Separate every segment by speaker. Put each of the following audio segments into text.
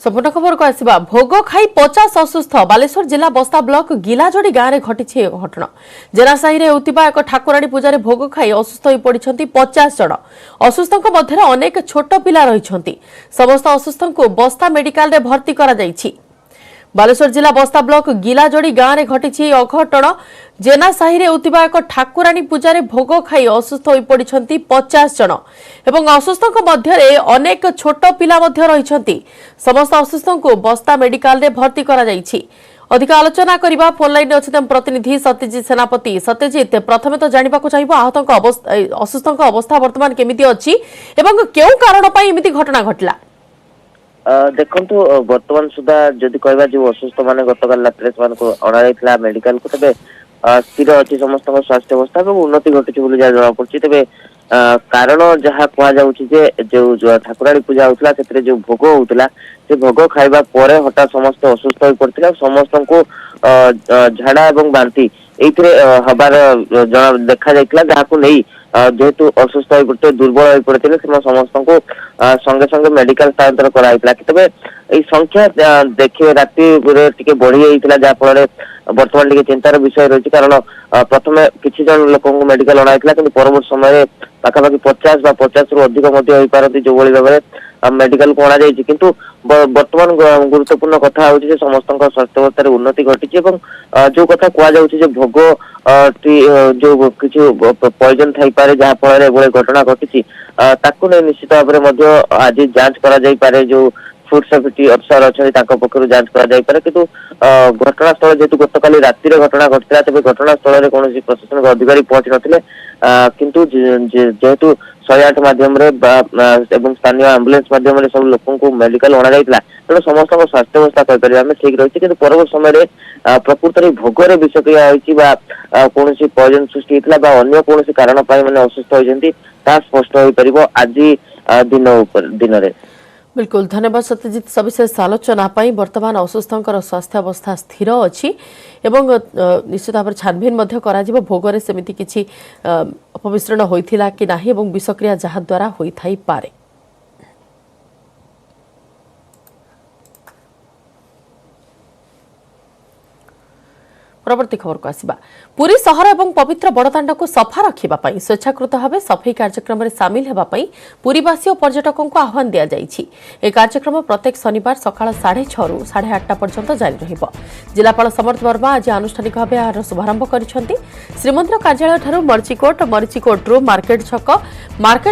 Speaker 1: संपूर्ण खबर को आसवा भोग खाई 50 असुस्थ बालेश्वर जिला बस्ता ब्लॉक गिलाजोड़ी गाँव में घटी घटना जेनासाही में होता एक ठाकुराणी पूजा भोग खाई असुस्थ हो पड़ती 50 जन असुस्थ मध्य अनेक छोट पिला रही समस्त असुस्थ को बस्ता मेडिकल में भर्ती करा जायछि। बालेश्वर जिला बस्ता ब्लॉक गिलाजोड़ी गाँव में घटी अघटन जेनासाही में होता एक ठाकुराणी पूजा भोग खाई असुस्थ हो पड़ती 50 जन एवं असुस्थ मध्य अनेक छोट पिला रही समस्त असुस्थ को बस्ता मेडिकल में भर्ती करा जायछि। अधिक आलोचना करने फोन लाइन अच्छे प्रतिनिधि सत्यजित सेनापति। सत्यजित, प्रथम तो जानवा चाहिए आहत असुस्थ अवस्था बर्तमान केमिति अछि एवं केउ कारण पई एमिति घटना घटला?
Speaker 2: देखंतु वर्तमान सुधा जदि कहबा जो असुस्थ माने गतकाल रात्रे को अणा जायतिला मेडिकल को तबे स्थिर अछि समस्त स्वास्थ्य अवस्था एवं उन्नति घटुछि बोली जाना पड़छि। तबे कारण जहाँ कहुच्छी जो ठाकुराणी पूजा होता से जो भोग होता से भोग खाइबा परे हठात समस्त असुस्थ हो पड़ता समस्त को झाड़ा एवं बांती हबार देखा जाता जहाँ को नहीं जेहेतु असुस्थ हो पड़ते दुर्बल हो पड़ते समस्त को संगे संगे मेडिकल स्थानांतर कराइला। तबे संख्या देखिए राति बढ़ी जाता जहाँफल बर्तमान टी चिंतार विषय रही कारण प्रथम किसी जन लोक मेडिकल अणाई कि परवर्त समय पाखापाखि 50 रु अधिक जो भाव में मेडिकल को अणा किंतु वर्तमान गुरुत्वपूर्ण कथा हूँ समस्त स्वास्थ्य अवस्था उन्नति घटी जो कथा कहुच्छे भोग जो किसी पॉइजन थी पारे जहाँ फल घटना घटी निश्चित भाव में आज जांच कर जो फूड सेफ्टी अफिसर अच्छा पक्ष जांच कर किंतु घटनास्थल जेहेतु गतकाली राति घटना घटता तेज घटनास्थल कौन प्रशासन अधिकारी पहुंची नथिले किंतु जेहेतु 108 माध्यम स्थानीय एम्बुलेंस माध्यम सब लोक को मेडिकल अणा जाइतिला तेणु समस्त स्वास्थ्य अवस्था कहीपर आम ठीक रही कि परवर्त समय प्रकृत भोगर विषक्रिया होती कौन पॉइजन सृष्टि होता अन्य कौन कारण मैंने असुस्थ होती स्पष्ट हो पार आज दिन में।
Speaker 1: बिल्कुल धन्यवाद सत्यजित सविशेष आलोचना वर्तमान असुस्थ स्वास्थ्य अवस्था स्थिर अच्छी एवं निश्चित भाव छानबीन भोगरे सेमिति किछि अपमिश्रण होइथिला कि नाही एवं विषक्रिया जहाँ द्वारा होइथाई पारे। परवर्ती खबर को आसिबा पुरी सहर एवं पवित्र बड़दाण्ड को सफा रखा स्वेच्छाकृत भाव सफाई कार्यक्रम में सामिल होगापी पुरीवासी और पर्यटकों को आह्वान दि जाइछि। ए कार्यक्रम प्रत्येक शनिवार सकाळ 6:30 रु 8:30 पर्यंत जारी रहिबो। जिलापाल समर्थ वर्मा आज आनुष्ठानिक भाव यार शुभारंभ करिसेंति। श्रीमंदिर कार्यालय ठारू मरीचिकोट रु मार्केट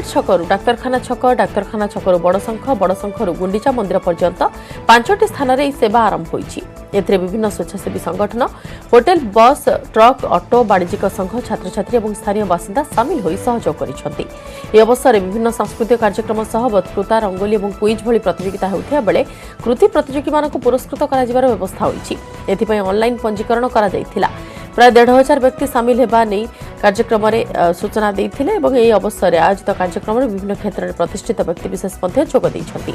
Speaker 1: छक रु डाक्तरखाना छक रु बड़शंख रु गुंडीचा मंदिर पर्यंत 5टी स्थान में सेवा आरंभ होइछि। एथिरे विभिन्न स्वेच्छासेवी संगठन होटेल बस ट्रक ऑटो वाणिज्यिक संघ छात्र छात्री और स्थानीय बासिंदा सामिल होई सहयोग करिसेंति। ए अवसर में विभिन्न सांस्कृतिक कार्यक्रम सह बक्तृता रंगोली और क्विज भली प्रतियोगिता होउथिया बेले कृति प्रतियोगी मानक पुरस्कृत करा जिबार व्यवस्था होइछि। एथिपई ऑनलाइन पंजीकरण करा जायथिला। प्राय 1,500 व्यक्ति सामिल हेबा नै कार्यक्रम में सूचना देइथिले एवं एही अवसर आयोजित कार्यक्रम में विभिन्न क्षेत्र में प्रतिष्ठित व्यक्ति विशेष मध्य जोग दैछंती।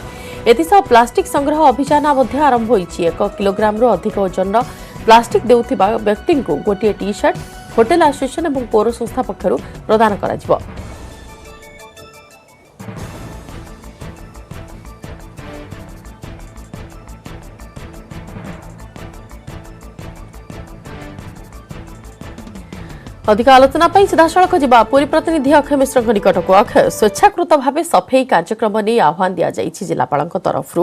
Speaker 1: एथिसह प्लास्टिक संग्रह अभियान मध्य आरंभ होइछि। 1 किलोग्राम रु अधिक ओजन प्लास्टिक देउथिबा व्यक्ति को गोटे टी शर्ट होटेल एसोसिएशन और पौर संस्था पक्षरु प्रदान करा जिवो। अधिक आलोचना सीधासख जा पुरी प्रतिनिधि अक्षय मिश्र निकट को। अक्षय, स्वेच्छाकृत भाव सफाई कार्यक्रम नहीं आह्वान दि जाइछि जिलापाल तरफ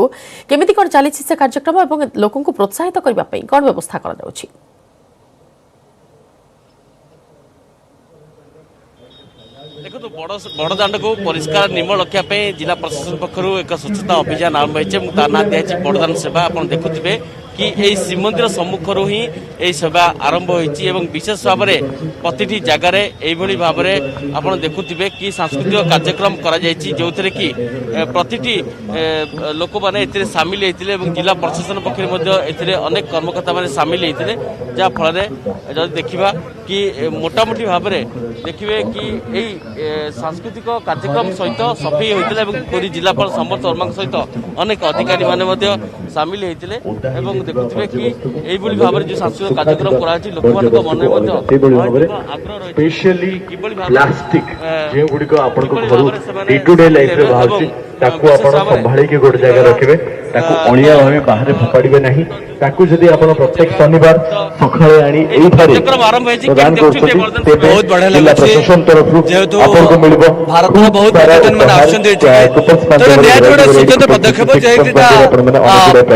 Speaker 1: केमिति कौन चली से कार्यक्रम और लोक प्रोत्साहित करने कौन व्यवस्था करा जाउछि?
Speaker 3: देखो बड़दाण्ड को परिष्कार निर्मल रखापी जिला प्रशासन पक्षर एक स्वच्छता अभियान आरंभ होता ना दिखाई बड़दाण्ड सेवा। आप देखुए कि यही श्रीमंदिर सम्मुखर ही यही सेवा आरंभ होती विशेष भाव में प्रति जगार यही भाव में आप देखुए कि सांस्कृतिक कार्यक्रम जो थे कि प्रति लोक मैंने सामिल होते जिला प्रशासन पक्ष अनेक कर्मकर्ता मैंने सामिल होते जहाँफल जब देखा कि मोटामोटी भाव में देखिए कि यही सांस्कृतिक कार्यक्रम सहित सफाई होता पूरी जिलापाल समर्थ वर्मा सहित अनेक अधिकारी मैंने सामिल होते देखुए कि यही भाव में जो सांस्कृतिक कार्यक्रम कराई लोक मन
Speaker 4: स्पेशली प्लास्टिक जे गुडी को आपन को डे टू डे लाइफ रे बाहर ताकू आपण संभाळी के गोटे जगह रखिबे ताकू अणिया भावे बाहर फोपाड़िबे नहीं ताकू जदि आपण प्रत्येक शनिवार सकाळे आणि एई थारे प्रदान करछथि
Speaker 5: बहुत बढ़िया लगे
Speaker 4: प्रशासन तरफ
Speaker 5: जेहेतु
Speaker 4: आपनको मिलिबो
Speaker 5: भारत में बहुत पर्यटन में आसन देछि तो निहात गोटे स्वतंत्र पदक्षेप जे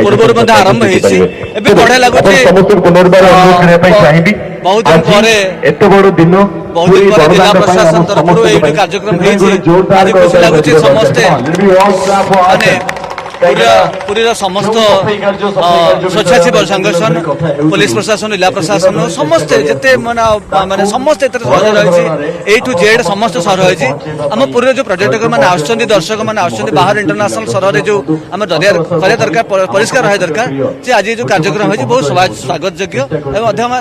Speaker 5: पूर्व में आरंभ होइछि एबे बढ़िया लागुछि
Speaker 4: समस्त पुनर्बार अनुरोध करबा पई चाहिबी
Speaker 5: बहुत दिन परे
Speaker 4: एते बड़ दिन
Speaker 5: बहुत दिन परे जिला प्रशासन तरफ एई कार्यक्रम होइछि आज खुशी लागुछि समस्त माने पूरी समस्त स्वेच्छासेवी संगठन पुलिस प्रशासन जिला प्रशासन समस्त जिते माने समस्त सहर रही ए टू जेड समस्त सहर रही आम पूरी जो पर्यटक मैंने आसुच्च दर्शक मैंने आसुच्च बाहर इंटरनेशनल सहर जो आम कर दरकार परिष्कार रहा दरकार जे आज जो कार्यक्रम है बहुत स्वागत योग्य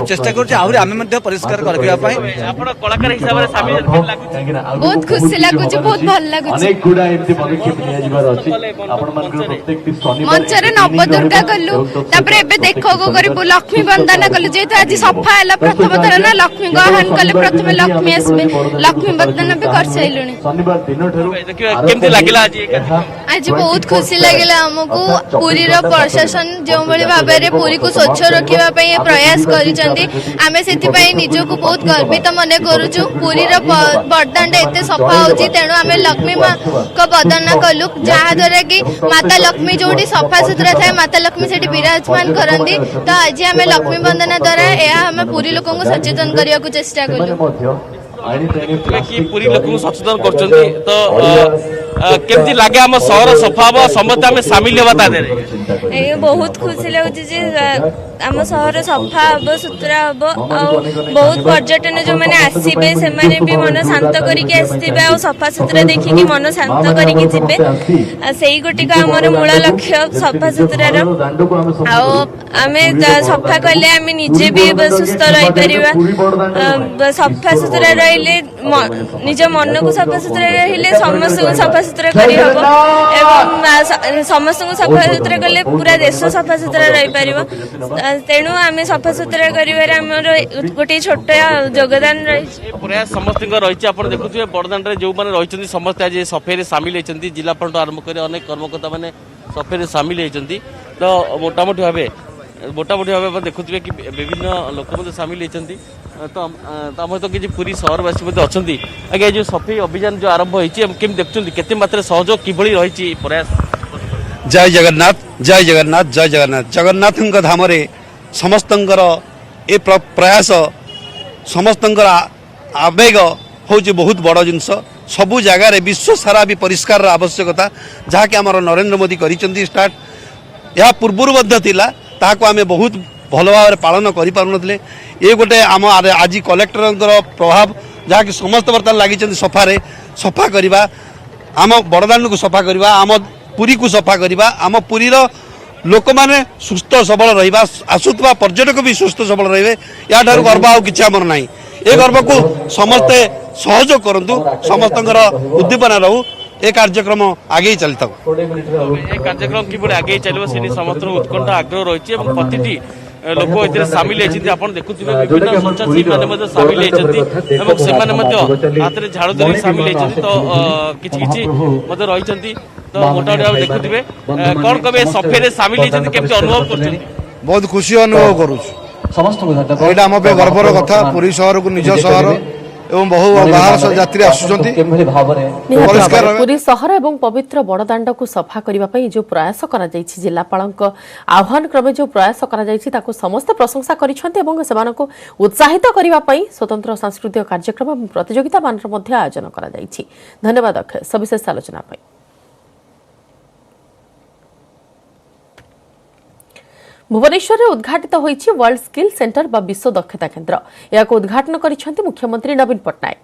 Speaker 5: चेष्टा कर परिष्कार
Speaker 3: कलाकार हिसाब से सामिल
Speaker 6: बहुत खुशी लगुच बहुत भल लगुच मंचरे नवदुर्गा कलु तापरे एबे देखो को करिबु लक्ष्मी वंदना कलु जेतु आज सफा हैला प्रथम थर ना लक्ष्मी को आह्वान कले प्रथम लक्ष्मी आसबे लक्ष्मी वंदना भी कर सैलुनी
Speaker 3: केमती लागिला
Speaker 6: आज बहुत खुशी लागिला हमकु पुरी रो प्रशासन जो बळी भाबे रे पुरी को स्वच्छ रखिबा पई प्रयास करिसंती आमे सेति पई निजको बहुत गर्वित मने करूछु पुरी रो बरदांड एते सफा होची तेनु आमे लक्ष्मी मां को वंदना कलु जहा द्वारा कि माता लक्ष्मी जोड़ी सफा सुतरा थाए माता लक्ष्मी से विराजमान करती तो आज आम लक्ष्मी वंदना द्वारा यह पूरी लोक सचेतन करने को चेष्टा कलु
Speaker 3: कि पूरी लोक सचेतन कर केमती लगे आम सहर सफा हम समस्त आम सामिल होगा
Speaker 6: बहुत खुशी लगुच आम सहर सफा हम सुतरा हम बहुत पर्यटन जो मैंने आसबे से भी मन शांत करके सफा सुतरा देखिकी मन शांत करके जीवे से गोटिक आमर मूल लक्ष्य सफा सुतरार आम सफा कले आम निजे भी सुस्थ रही सफा सुतरा रही निज मन को सफा सुतरा रही समस्त को सफा सुतरा करी हबो एवं समस्त को सफा सुतरा कले पूरा देश सफा सुतरा रही पारिबो तेणु आम सफा सुतरा करिवार हमर गोटे छोट योगदान रही
Speaker 3: प्रयास समस्त रही आप देखुए बड़दाण्ड जो मैंने रही समस्त आज सफाई सामिल होती जिलापाल आरंभ कर अनेक कर्मकर्ता मैंने सफाई सामिल होती तो मोटामोटी भाव देखुए कि विभिन्न लोक सामिल होती तो आम तो किसी पूरी सहरवासी अच्छा आगे जो सफाई अभियान जो आरंभ होती देखते केते मात्रा सहयोग किभली रही प्रयास
Speaker 5: जय जगन्नाथ जय जगन्नाथ जय जगन्नाथ जगन्नाथ धाम समस्त ए प्रयास समस्त आवेग हूँ बहुत बड़ जिनस सबू जगार विश्व सारा भी परिष्कार आवश्यकता जहाँकि आम नरेंद्र मोदी कर स्टार्ट या पूर्वर आम बहुत भल भाव पालन कर ये गोटे आम आज कलेक्टर प्रभाव जहाँकि समस्त बर्तमान लगी सफारे सफा करवा आम बड़दाण्ड को सफा करवा आम पुरी को सफा करवा आम पुरीर लोक मैंने सुस्थ सबल रहा आसुवा पर्यटक भी सुस्थ सबल रे या गर्व आउ कि आमर ना ये गर्व को समस्ते सहयोग करूँ समस्त उद्दीपना रहू ए कार्यक्रम आगे चलता
Speaker 3: कार्यक्रम कि आगे चलो से समस्त उत्कंठा आग्रह रही प्रति लोक सामिल होती देखुए विभिन्न स्वेच्छासेवी मैंने सामिल होती हाथ में झाड़ू धरी सामिल होती तो किसी रही तो मोटामोटी देखुए कौन कहे सफे सामिल होती केमती अनुभव कर
Speaker 5: बहुत खुशी अनुभव करुँ आम गर्वर कथा पुरी सहर को निज सहर एवं बहु बाहर यात्री आसुचंती
Speaker 1: पुरी सहर एवं पवित्र बड़दाण्ड को सफा करने जो प्रयास करा जायछि जिलापालक आह्वान क्रमे जो प्रयास करा जायछि ताको समस्त प्रशंसा करिसेंति एवं सेमानकु उत्साहित करबा पई स्वतंत्र सांस्कृतिक कार्यक्रम एवं प्रतियोगिता मानर मध्य आयोजन करा जायछि। धन्यवाद अक्षय सविशेष आलोचना पई। भुवनेश्वर में उद्घाटित होइछि वर्ल्ड स्किल सेंटर बा विश्व दक्षता केन्द्र या उद्घाटन करिसेंति मुख्यमंत्री नवीन पट्टनायक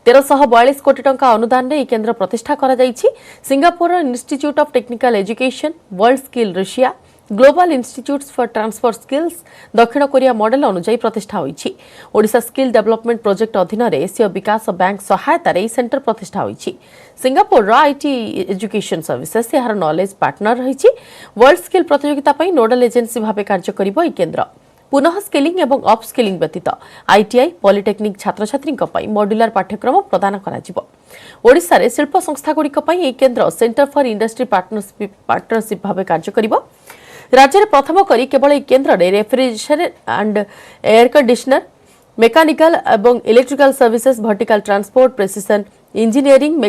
Speaker 1: 1342 कोटी टंका अनुदान रे केन्द्र प्रतिष्ठा करा जाइछि। Singapore Institute of Technical Education World Skill Russia Global Institutes for Transfer Skills दक्षिण कोरिया मॉडल अनुसार प्रतिष्ठा होइछि। ओडिशा स्किल डेवलपमेंट प्रोजेक्ट अधीन एशिया विकास बैंक सहायतार यह सेंटर प्रतिष्ठा होइछि। सिंगापुर आईटी एजुकेशन सर्विसेस यार नॉलेज पार्टनर रही वर्ल्ड स्किल प्रतियोगिता नोडल एजेंसी भाव कार्य करिबो ई केन्द्र। पुनः स्किलिंग एवं अप स्किलिंग व्यतीत आईटीआई पॉलिटेक्निक छात्र छात्री मॉड्यूलर पाठ्यक्रम प्रदान करा ओडिशा रे शिल्प संस्थागुड़िक ए केन्द्र सेंटर फॉर इंडस्ट्री पार्टनरशिप भाव कार्य करिबो। राज्य में प्रथम करी केवल एक केन्द्र में refrigeration and air conditioner mechanical एवं electrical services vertical transport precision engineering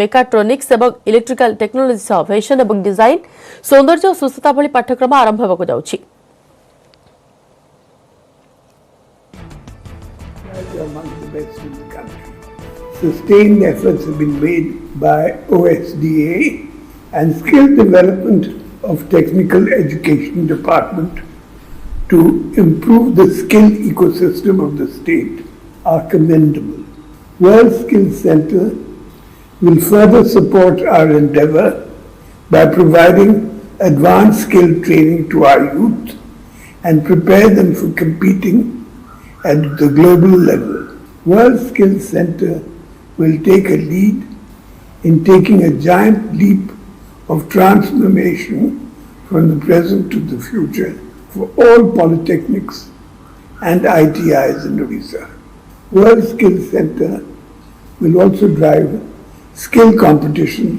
Speaker 1: mechatronics एवं इलेक्ट्रिकल टेक्नोलोजी सह फैशन एवं डिजाइन सौंदर्य और सुस्थता भली पाठ्यक्रम आरंभ होगा जाउछि।
Speaker 7: Among the best in the country. Sustained efforts have been made by OSDA and skill development of Technical Education Department to improve the skill ecosystem of the state are commendable. World Skills Center will further support our endeavor by providing advanced skill training to our youth and prepare them for competing at the global level. World Skills Center will take a lead in taking a giant leap of transformation from the present to the future for all polytechnics and ITIs in Odisha. World Skills Center will also drive skill competition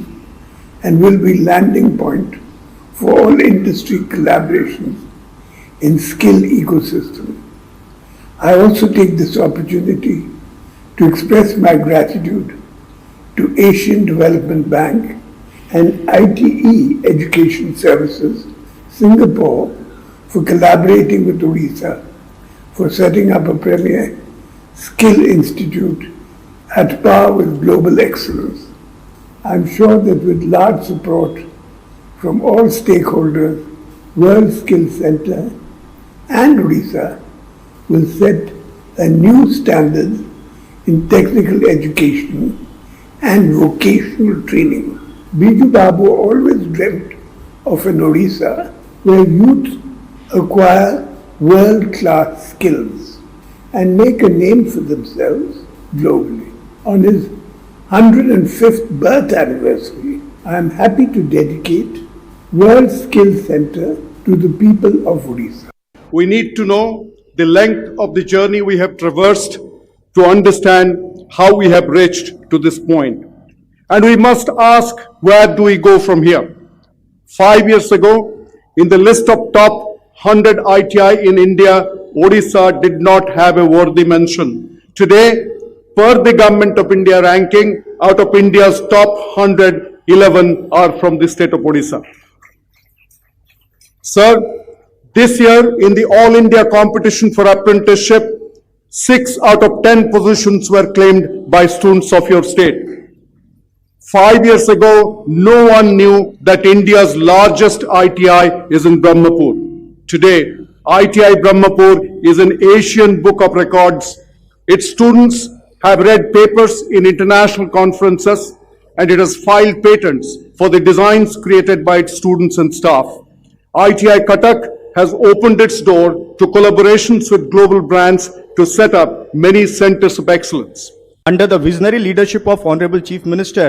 Speaker 7: and will be landing point for all industry collaborations in skill ecosystem. I also take this opportunity to express my gratitude to Asian Development Bank and ITE Education Services, Singapore, for collaborating with Odisha for setting up a premier skill institute at par with global excellence. I'm sure that with large support from all stakeholders, World Skills Center and Odisha will set a new standard in technical education and vocational training. Biju Babu always dreamt of an Odisha where youth acquire world-class skills and make a name for themselves globally. On his 105th birth anniversary, I am happy to dedicate World Skills Center to the people of Odisha.
Speaker 8: We need to know the length of the journey we have traversed to understand how we have reached to this point. And we must ask, where do we go from here? 5 years ago, in the list of top 100 ITI in India, Odisha did not have a worthy mention. Today, per the Government of India ranking, out of India's top 100, 11 are from the state of Odisha. Sir, this year, in the All India competition for apprenticeship, 6 out of 10 positions were claimed by students of your state. 5 years ago, no one knew that India's largest ITI is in Brahmapur. Today, ITI Brahmapur is an Asian Book of Records. Its students have read papers in international conferences, and it has filed patents for the designs created by its students and staff. ITI Cuttack has opened its door to collaborations with global brands to set up many centers of excellence.
Speaker 9: Under the visionary leadership of Honorable Chief Minister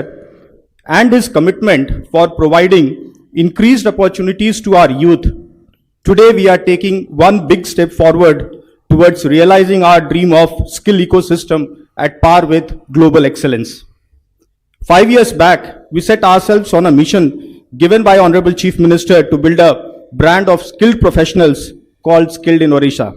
Speaker 9: and his commitment for providing increased opportunities to our youth, today we are taking one big step forward towards realizing our dream of skill ecosystem at par with global excellence. 5 years back, we set ourselves on a mission given by Honorable Chief Minister to build a brand of skilled professionals called Skilled in Odisha.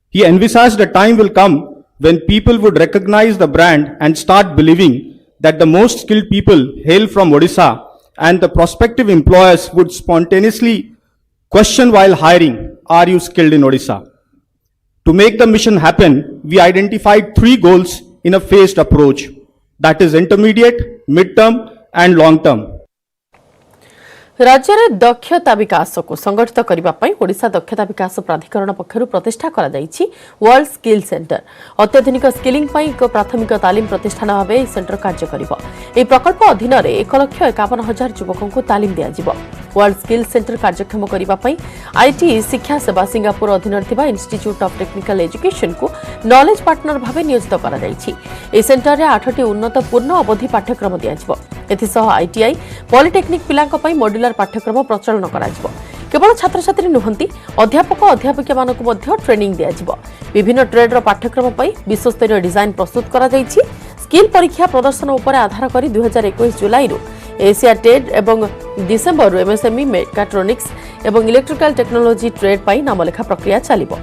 Speaker 9: He envisaged a time will come when people would recognize the brand and start believing that the most skilled people hail from Odisha, and the prospective employers would spontaneously question while hiring, "Are you skilled in Odisha?" To make the mission happen, we identified 3 goals in a phased approach, that is intermediate, mid-term and long-term.
Speaker 1: राज्य में दक्षता विकास को संगठित करने ओडिशा दक्षता विकास प्राधिकरण पक्षर प्रतिष्ठा करा जायछि वर्ल्ड स्किल सेंटर। अत्याधुनिक स्किलिंग एक प्राथमिक तालीम प्रतिष्ठान भाव यह सेंटर कार्य करिबो। एही प्रकल्प अधीन 1,51,000 युवकों को तालीम दिया जिवो। वर्ल्ड स्किल सेंटर कार्यक्षम करने आईटी शिक्षा सेवा सिंगापुर अधीन इंस्टीट्यूट ऑफ टेक्निकल एजुकेशन को नॉलेज पार्टनर भाव नियोजित करा जायछि। एही सेंटर रे 8टी उन्नत पूर्ण अवधि पाठ्यक्रम दिया जिवो। एथिसह आईटीआई पॉलिटेक्निक पिलांक पई मॉड्यूलर पाठ्यक्रम प्रचलन करा जिवो। केवल छात्र छात्री नुहंती अध्यापक अध्यापिका मानक मध्य ट्रेनिंग दिया जिवो। विभिन्न ट्रेडर पाठ्यक्रम पई विश्वस्तरीय डिजाइन प्रस्तुत करा जायछि। स्किल परीक्षा प्रदर्शन उपर आधार करी 2021 जुलाई रु एशिया ट्रेड एवं डिसेंबर रु एमएसएमई मेकाट्रोनिक्स एवं इलेक्ट्रिकल टेक्नोलॉजी ट्रेड पई नामलेखा प्रक्रिया चलिबो।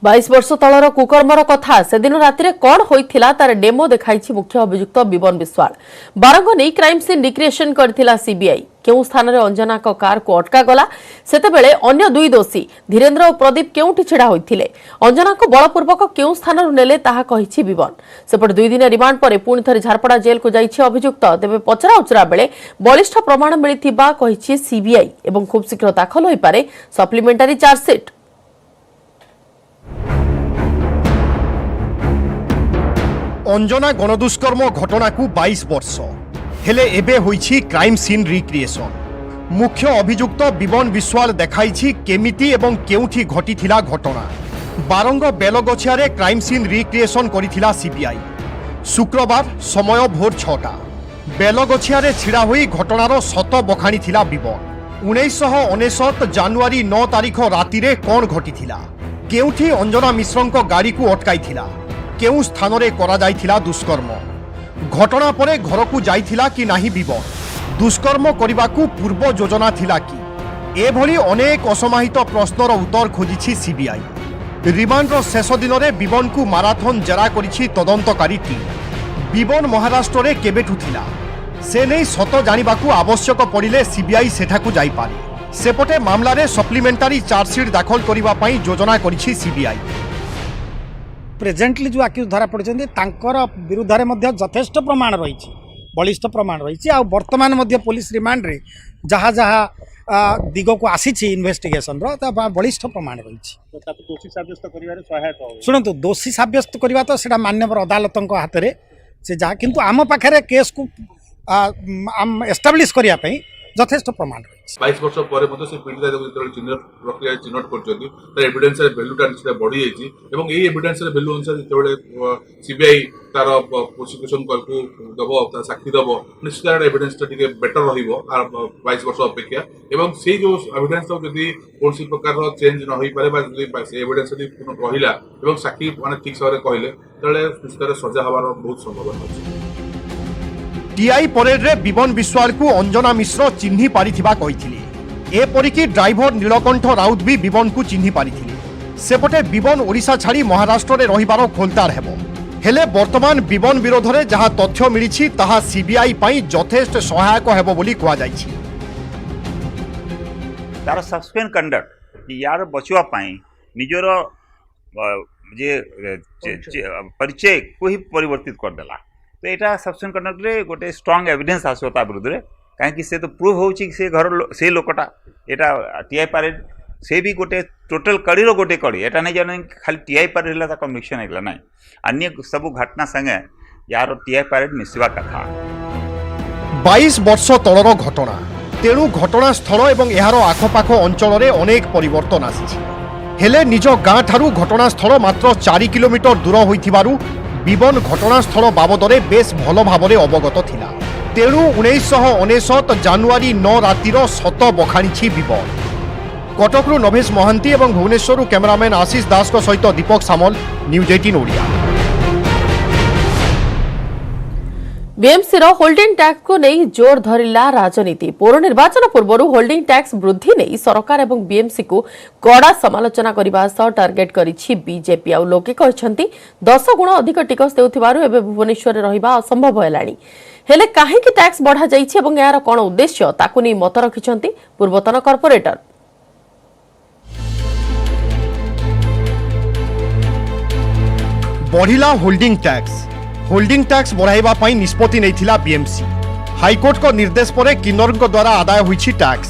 Speaker 1: बाईस वर्ष तलर कुकर्मर कथा से दिन राति कौन होइथिला तार डेमो देखाइछि मुख्य अभियुक्त बिबन विश्वाल। बारंग नहीं क्राइम सीन रिक्रिएशन करथिला सीबीआई। केउ स्थान रे अंजना को कार को अटका गला सेतेबेले अन्य दुई दोषी धीरेन्द्र और प्रदीप केउठी छिड़ा होइथिले। अंजना को बलपूर्वक केउ स्थान रु नेले ताहा कहिछि बिबन। सेपट 2 दिन रिमांड परे पुणी थरे झारपड़ा जेल को जाइछि अभियुक्त। तेबे पचरा उचरा बेले बलिष्ठ प्रमाण मिलिथिबा कहिछि सीबीआई एवं खूब शीघ्र दाखल होई पारे सप्लीमेंटारी चार्जशीट।
Speaker 10: अंजना गणदुष्कर्म घटना को 22 वर्ष हेले एबे होइछि क्राइम सीन रिक्रिएशन। मुख्य अभियुक्त बिबन विश्वाल देखाइछि केमिति एवं केउठी घटिथिला घटना। बारंग बेलगछियारे क्राइम सीन रिक्रिएशन करिथिला सीबीआई। शुक्रवार समय भोर 6टा बेलगछियारे छिड़ा होई घटनार सत बखाणीथिला बिबन। 1999 जानुआरी 9 तारिख रातिरे कोन घटिथिला, केउठी अंजना मिश्रंक गाड़ी को अटकाइथिला, केउ स्थान रे करा जाइथिला दुष्कर्म, घटना परे घर को जाइथिला कि नाही बिबन, दुष्कर्म करिबाकू पूर्व योजना थिला कि एभली अनेक असमाहित प्रश्नर उत्तर खोजिछि सीबीआई। रिमांडर शेष दिन में बिबन को माराथन जेरा करिछि तदंतकारी टीम। बिबन महाराष्ट्र रे केबेठु थिला से नहीं सत जानिबाकू आवश्यक पड़िले सीबीआई सेठाकू जाई पारे। सेपटे मामला रे सप्लीमेंटारी चार्जशीट दाखल करिबा पई योजना करिछि सीबीआई।
Speaker 11: प्रेजेंटली जो आक्यूज धरा पड़ते विरुद्ध में यथेष्ट प्रमाण रही, बलिष्ठ प्रमाण रही। आ वर्तमान मध्य पुलिस रिमांड रे जहाँ जहाँ दिग को आसी इन्वेस्टिगेशन बलिष्ठ प्रमाण रही। शुणु दोषी सब्यस्त करवा तो सेटा मान्यवर अदालत हाथ में से जहाँ किंतु आम पाखे केस को एस्टाब्लिश करने यथेष्ट प्रमाण रही।
Speaker 12: 22 वर्ष पर से पीड़िता प्रक्रिया चिन्हट कर एविडेंस भैल्यूटा निश्चित बढ़ी जाइए और यही एविडेंस भैल्यू अनुसार जो सीबीआई तार प्रोसिक्यूशन को दब साक्षी दब निश्चित एविडेंसटा टिके बेटर रहिबो 22 वर्ष अपेक्षा एवं से जो एविडेंस जदि कौन प्रकार चेंज न हो पारे एविडेंस रहिला एवं साक्षी माने ठीक भाव कहले तले निश्चित सजा हबार बहुत संभावना अछि।
Speaker 10: टीआई परेड रे बिबन विश्वाल को अंजना मिश्र चिन्ही पारिथिबा कहिथिले। एपरिकी ड्राइवर नीलकंठ राउत भी बिबन को चिन्ही पारिथिले। सेपटे बिबन ओडिशा छाड़ी महाराष्ट्र रे रहिबार खोलतार हेबो। हेले वर्तमान बिबन विरोध रे जहाँ तथ्य मिलिछि ताहा सीबीआई पई यथेष्ट सहायक हेबो बोली कहा जाइछि।
Speaker 13: तार सस्पेंड कंडक्ट यार बचवा पाई निजर जे परिचय को ही परिवर्तित कर देला तो यहाँ सस्पेंड कंडक्ट गोटे स्ट्रांग एविडेंस आसो ता विरुद्ध रे कहीं से तो प्रूव होउछि से घर से लोकटा एटा टीआई परेड से भी गोटे टोटल कड़ी गोटे कड़ी एटा नहीं जाने खाली टीआई परेड है कन्विक्शन है ना अन्य सब घटना संगे यार टीआई परेड मिसवा कथा।
Speaker 10: 22 वर्ष तलर घटना तेणु घटनास्थल एवं यार आखपाख अंचल रे अनेक परिवर्तन आसी हेले निज गाँ ठारू घटनास्थल मात्र 4 किलोमीटर दूर होइथिबारु बिबन घटनास्थल बाबदरे बेस भल भाव अवगत थिला। तेणु 1999 जानुआरी 9 रातिर सत बखाणी बिबन। कटकरू नभेश महांती और भुवनेश्वर कैमरामैन आशीष दास सहित दीपक सामल, न्यूज 18 ओडिया।
Speaker 1: बीएमसी रो होल्डिंग टैक्स को नहीं जोर धरिला राजनीति। पौर निर्वाचन पूर्व होल्डिंग टैक्स वृद्धि नहीं सरकार और बीएमसी को कड़ा समालोचना करने सह टार्गेट करिछि बीजेपी। आ लोके कहछंती 10 गुण अधिक टिकस देउथिबारु एबे भुवनेश्वर रे रहिबा असंभव हेलानी। हेले काहेकि टैक्स बढ़ा जाइछि एवं यार कोन उद्देश्य ताकु नै मत रखिछंती पूर्वतन कॉर्पोरेटर।
Speaker 10: बढ़िला होल्डिंग टैक्स बढ़ाइबा पई निष्पत्ति नैथिला बीएमसी। हाईकोर्ट को निर्देश पर किन्नर द्वारा आदाय होइछि टैक्स।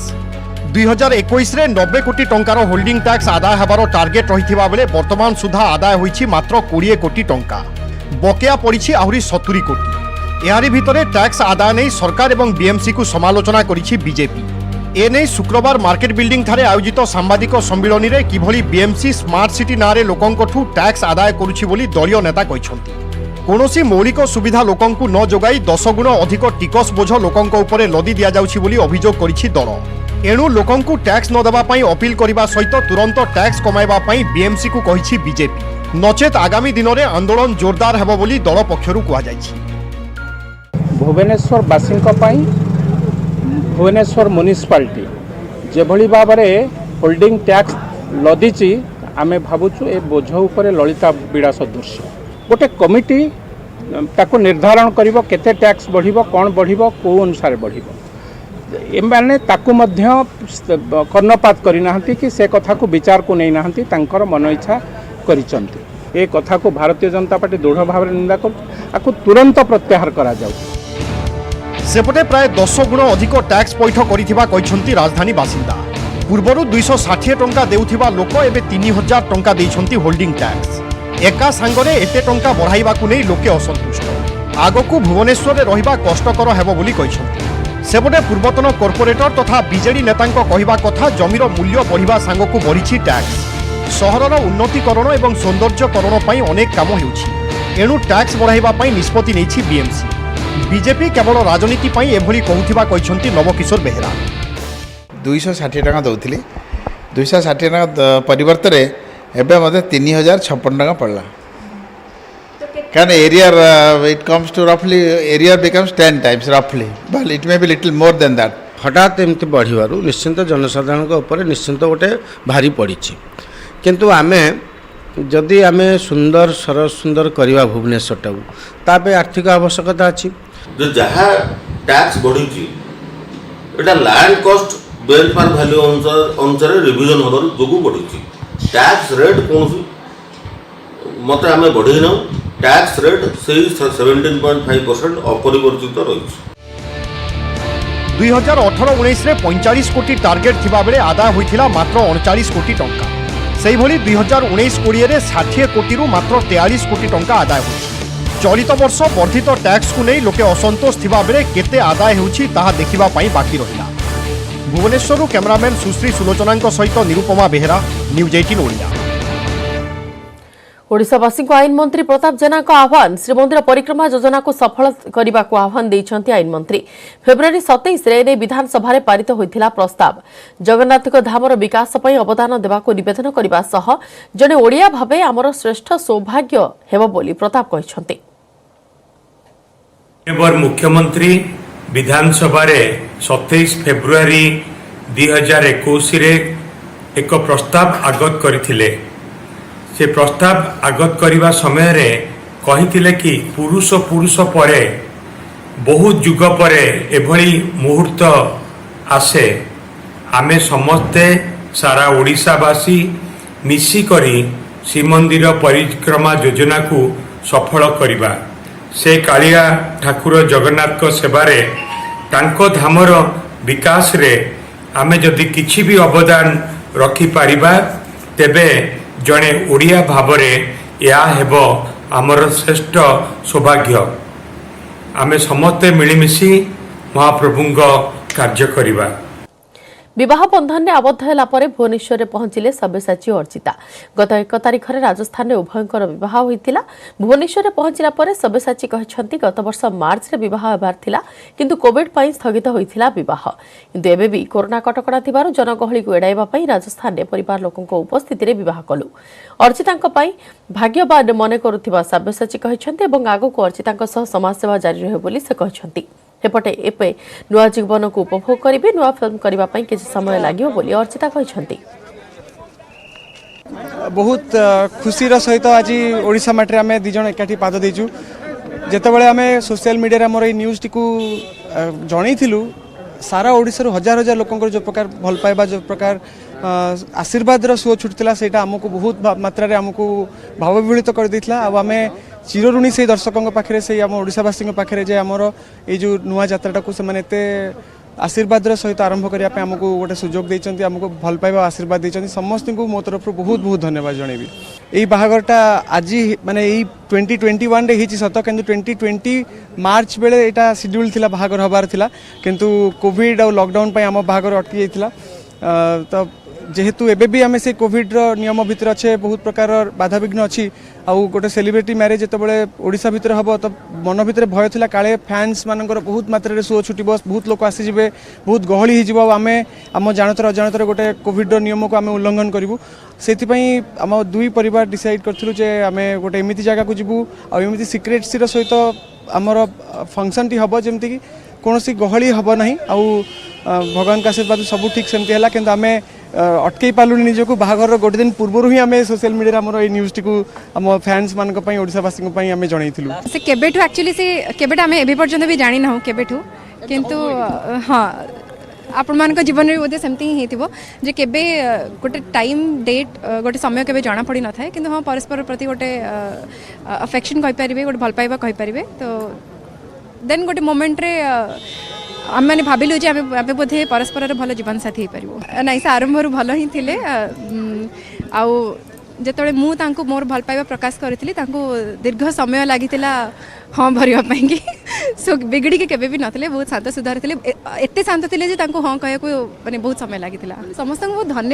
Speaker 10: 2021 रे 90 कोटी टंकार होल्डिंग टैक्स आदाय हबार टार्गेट रहिथिबा बेले वर्तमान सुधा आदाय होइछि मात्र 20 कोटी टंका। बकेया पड़िछि आहुरी 70 कोटी। एहारी भितरे टैक्स आदाय नै सरकार एवं बीएमसी को समालोचना करिछि बीजेपी। एने शुक्रवार मार्केट बिल्डिंग ठारे आयोजित सांबादिक सम्मिलन में किभली बीएमसी स्मार्ट सिटी नारे लोकंकठू टैक्स आदाय करुछि बोली दलीय नेता कहिसंती। कोनोसी मौलिक सुविधा लोकंकु न जोगाई 10 गुण अधिक टिकस बोझ लोकंक उपरे लदी दिया जाउछि बोली अभियोग करिछि दल। एणु लोकंकु टैक्स न देबा पई अपील करिबा सहित तुरंत टैक्स कमाइबा पई बीएमसी को कहिछि बीजेपी। नचेत आगामी दिन में आंदोलन जोरदार हेबो बोली दल पक्षरु कुआ जाइछि।
Speaker 14: भुवनेश्वर बासिंक पई भुवनेश्वर म्युनिसिपालिटी जेभली भाव में होल्डिंग टैक्स लदीची आमे भावुछु ए बोझ उपरे ललिता बिड़ा सदृश गोटे कमिटी ताको निर्धारण करिवो केते टैक्स बढ़िबो कोन बढ़िबो को अनुसार बढ़िबो एमाने ताको मध्य कर्णपात करि नाहंती कि से कथा को विचार को नै नाहंती तांकर मन इच्छा करिसंती। ए कथा को भारतीय जनता पार्टी दृढ़ भाव में निंदा कर आको तुरंत प्रत्याहार करा जाउ।
Speaker 10: सेपटे प्राय 10 गुण अधिक टैक्स पैठ करिथिबा कहिसंती राजधानी बासिंदा। पूर्वरु 260 टंका देउथिबा लोक एबे 3000 टंका देइछंती होल्डिंग टैक्स। एका सांगरे एते टंका बढ़ाइबाकू नै लोके असंतुष्ट। आगकू भुवनेश्वर रे रहिबा कष्टकर हेबो बोली कहिसंती। सेपटे पूर्वतन कॉर्पोरेटर तथा बीजेडी नेतांक कहिबा कथा जमीर मूल्य बढ़िबा सांगकू बढ़िछि टैक्स। सहरर उन्नतीकरण एवं सौंदर्यकरण पई अनेक काम हेउछि। एणु टैक्स बढ़ाइबा पई निष्पत्ति नेछि बीएमसी। बीजेपी केवल राजनीति पई एभली कहूथिबा कहिसंती नवकिशोर बेहेरा।
Speaker 15: 260 टका दउथिली 260 टका परिवर्तन एबे मते 3056 टका पड़ला। Can area it comes to roughly area becomes 10 times roughly, but it may be little more than that.
Speaker 14: हठात एमती बढ़िबारु निश्चिंत जनसाधारण ऊपर निश्चिंत गोटे भारी पड़िछि किंतु आमे जदि आमे सुंदर सरस सुंदर करवा भुवनेश्वर टाकू तापे आर्थिक आवश्यकता अच्छी
Speaker 16: जो जहाँ टैक्स बढ़ी एटा लैंड कॉस्ट वेलफेयर वैल्यू अनुसार रिविजन होबार जो बढ़ी टैक्स रेट कौन मत आम बढ़े ना टैक्स रेट से 17.5% अपरिवर्तित रही।
Speaker 10: 2018-19 रे 45 कोटी टार्गेट थिबा बेले आदाय होइथिला मात्र 39 कोटी टंका। सेही भली 2019-20 रे 60 कोटी रु मात्र 43 कोटी टंका आदाय होछि। चलित वर्ष वर्धित टैक्स को नहीं लोके असंतोष थिबा बेले केते आदाय होछि ताहा देखिबा पई बाकी रहिला। भुवनेश्वरु कैमरामैन सुश्री सुलोचनांक सहित निरुपमा बेहेरा, न्यूज 18 ओडिया।
Speaker 1: ओडिशावासी को आईन मंत्री प्रताप जेना को आह्वान श्रीमंदिर परिक्रमा योजना को सफल करने को आह्वान देइछंती आईन मंत्री। फेब्रुआरी 27 रे विधानसभा में पारित होइथिला प्रस्ताव जगन्नाथ धामर विकास पई अवदान देबाको निवेदन करबा सह जने ओडिया भाबे हमर श्रेष्ठ सौभाग्य हेबो बोली प्रताप कहिसंती।
Speaker 17: एबर मुख्यमंत्री विधानसभा रे 27 फेब्रुआरी 2021 रे एक प्रस्ताव आगत करथिले। से प्रस्ताव आगत करने समय रे कहिथिले कि पुरुष परे बहुत जुग परे एभली मुहूर्त आसे आमे समस्ते सारा ओडिशावासी मिसिकरी श्रीमंदिर परिक्रमा योजना को सफल करिबा। से कालिया ठाकुर जगन्नाथ को सेवारे तांको धामर विकास रे आमे जदि किछि भी अवदान रखि पारिबा तेबे जड़े ओडिया भावरे या हेबो आमर श्रेष्ठ सौभाग्य। आमे समस्ते मिलिमिशि महाप्रभुंग कार्य करिबा।
Speaker 1: विवाह बंधन में आबद्ध होला परे भुवनेश्वर में पहुंचिले सब्यसाची अर्चिता। गत 1 तारिख में राजस्थान में उभयंकर विवाह होइतिला। भुवनेश्वर में पहुंचला परे सब्यसाची कहछंती गत वर्ष मार्च रे विवाह हेबार थिला किंतु कोविड पई स्थगित होइतिला विवाह। किंतु एबे भी कोरोना कटकड़ा थिबारु जनगहली को एडाइबा पई राजस्थान में परिवार लोकंको उपस्थिति रे विवाह कलु। अर्चितांक पई भाग्यवान मने करुथिबा सब्यसाची कहछंती एवं आगको अर्चितांक सह समाज सेवा जारी रहे बोली से कहछंती। एपटे एपे नुआ जीवन को उपभोग करेंगे नुआ फिल्म करने किसी समय लगे बोली अर्चिता कहते।
Speaker 18: बहुत खुशीर सहित आज ओडिशा माटी आम दिज एकाठी पाद देचु जितेबाला आम सोशल मीडिया मोर ये न्यूज टी जनईलु सारा ओडिशा हजार हजार लोक जो प्रकार भल पाइबा जो प्रकार आशीर्वाद शो छुटला से आमको बहुत मात्रा आमको भावविहलित कर देथिला। आम चिरऋणी से दर्शकों पाखे से आम ओडिशावासी पाखे जे आमर ये जो नुआ यात्रा को से आशीर्वाद सहित आरंभ करने आमको गोटे सुजोग देते आमको भल पाइबा आशीर्वाद देते समस्त को मो तरफ बहुत बहुत धन्यवाद जनइबी यही बाहागरटा आज माने यही 2021 रे हिची सत किंतु 2020 मार्च बेले एटा शेड्यूल थिला बाहागर हबार थिला किंतु कोविड और लॉकडाउन पे आम बाहागर अटकी जाइथिला तो जेहेतु एबे भी आम से कोविड नियम भितर अच्छे बहुत प्रकार बाधा विघ्न अच्छी आउ गोटे सेलिब्रिटी मैरेज जितेबाला ओडिशा भितर हम तो मन भितर भय थिला काले फैंस मानकर बहुत मात्रा शो छुटब बहुत लोक आसीजे बहुत गहली हो आम आम जानतर अजाणतर गोटे कोविड नियम को आम उल्लंघन करूँ से आम दुई परिवार डिसाइड करूँ जे आम गोटे एमती जगह को जीवु आमती सिक्रेटसी सहित आमर फंक्शन टी हम जमीक कौन गहली हम ना भगवान का आशीर्वाद सब ठीक सेमती है कि आम अटकई पार्लुनी निजक बाहागर गोटे दिन पूर्व ही आम सोशल मीडिया आम न्यूज टी आम फैंस मान ओडिशावासी आम जनइलु
Speaker 19: से केबेठु एक्चुअली से केबेटा आम एबे पर्यंत भी जानी ना केबेठु किंतु हाँ आपण मान जीवन में बोधे सेमती ही होइतिबो जे केबे गोटे टाइम डेट गोटे समय केबे जाना पड़ी न थाए किंतु हाँ परस्पर प्रति गोटे अफेक्शन कहि परिबे गोटे भल पाइबा कहि परिबे तो देन गोटे मोमेंट रे आम मैंने भाविलु जे आमे बोधे परस्पर भल जीवन साथी हो ना से आरंभ भल ही थिले आउ जेतबे मु तांको मोर भल पाइबा प्रकाश करिथिली तांको दीर्घ समय लागितिला हाँ भरिया पाएंगे सो बिगड़ी के केबे भी नथिले बहुत शांत सुधार थिले एते शांत थिले जे तांको हाँ कहया को माने बहुत समय लागितिला समस्त को बहुत धन्यवाद।